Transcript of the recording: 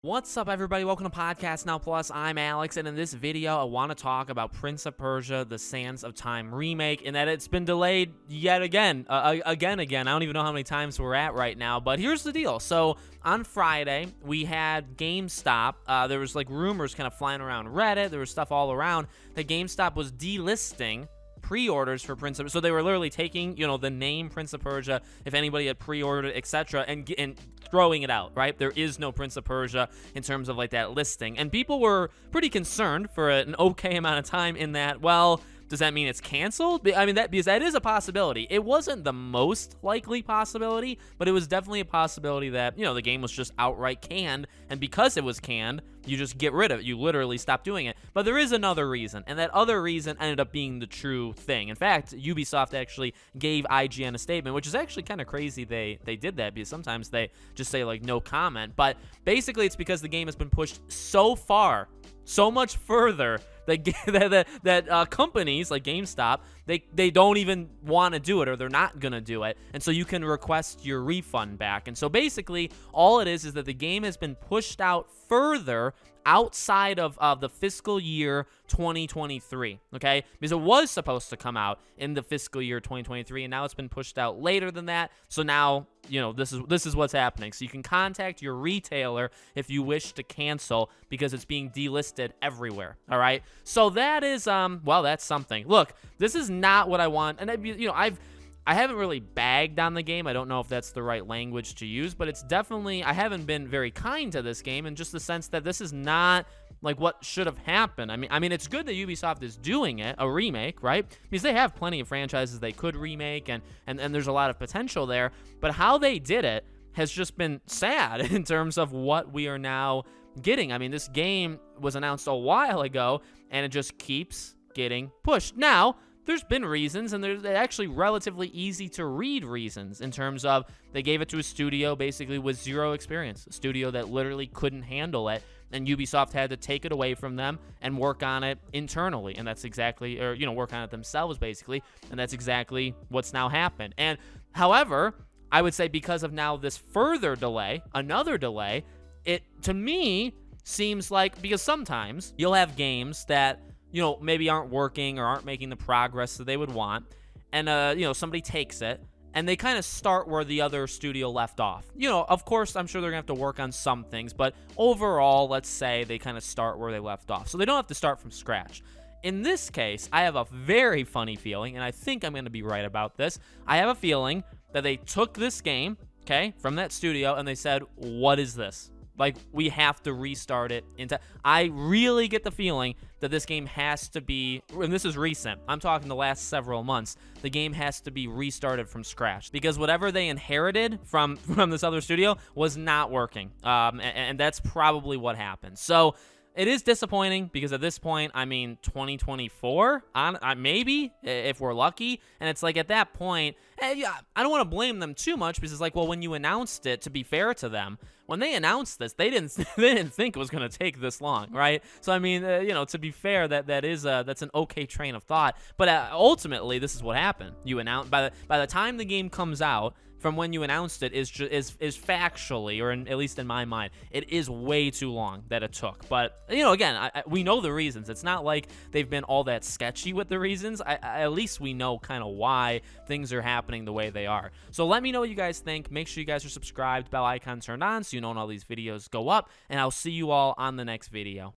What's up, everybody? Welcome to Podcast Now Plus. I'm Alex, and in this video, I want to talk about Prince of Persia: The Sands of Time remake, and that it's been delayed yet again. Again. I don't even know how many times we're at right now, but here's the deal. So on Friday, we had GameStop. There was like rumors kind of flying around Reddit. There was stuff all around that GameStop was delisting pre-orders for Prince of, so they were literally taking, the name Prince of Persia, if anybody had pre-ordered it, etc., and throwing it out, right? There is no Prince of Persia in terms of like that listing, and people were pretty concerned for an okay amount of time in that, well, does that mean it's canceled? I mean, because that is a possibility. It wasn't the most likely possibility, but it was definitely a possibility that, the game was just outright canned, and because it was canned, you just get rid of it. You literally stop doing it. But there is another reason, and that other reason ended up being the true thing. In fact, Ubisoft actually gave IGN a statement, which is actually kind of crazy they did that, because sometimes they just say, like, no comment. But basically, it's because the game has been pushed so far, so much further, that companies like GameStop, they don't even want to do it, or they're not going to do it. And so you can request your refund back. And so basically, all it is that the game has been pushed out further outside of the fiscal year 2023, okay? Because it was supposed to come out in the fiscal year 2023, and now it's been pushed out later than that. So now, this is what's happening. So you can contact your retailer if you wish to cancel, because it's being delisted everywhere, all right? So that is, well, that's something. Look, this is not what I want, and I haven't really bagged on the game. I don't know if that's the right language to use, but it's definitely, I haven't been very kind to this game in just the sense that this is not like what should have happened. I mean, it's good that Ubisoft is doing it, a remake, right? Because they have plenty of franchises they could remake, and there's a lot of potential there. But how they did it has just been sad in terms of what we are now getting. I mean, this game was announced a while ago, and it just keeps getting pushed. Now, there's been reasons, and they're actually relatively easy to read reasons in terms of they gave it to a studio basically with zero experience, a studio that literally couldn't handle it, and Ubisoft had to take it away from them and work on it internally, and that's exactly, or, work on it themselves basically, and that's exactly what's now happened. And however, I would say because of now this further delay, another delay, it, to me, seems like, because sometimes you'll have games that maybe aren't working or aren't making the progress that they would want. And, somebody takes it and they kind of start where the other studio left off. Of course, I'm sure they're going to have to work on some things, but overall, let's say they kind of start where they left off. So they don't have to start from scratch. In this case, I have a very funny feeling, and I think I'm going to be right about this. I have a feeling that they took this game, okay, from that studio, and they said, what is this? Like, we have to restart it. I really get the feeling that this game has to be, and this is recent, I'm talking the last several months, the game has to be restarted from scratch, because whatever they inherited from this other studio was not working, and that's probably what happened. So it is disappointing, because at this point, 2024, maybe, if we're lucky, and it's like at that point, I don't want to blame them too much, because it's like, well, when you announced it, to be fair to them, when they announced this, they didn't think it was going to take this long, right? So to be fair, that's an okay train of thought, but ultimately, this is what happened. You announced by the time the game comes out, from when you announced it, is factually, or at least in my mind, it is way too long that it took. But again, we know the reasons. It's not like they've been all that sketchy with the reasons. At least we know kind of why things are happening the way they are. So let me know what you guys think. Make sure you guys are subscribed, bell icon turned on, so you know when all these videos go up. And I'll see you all on the next video.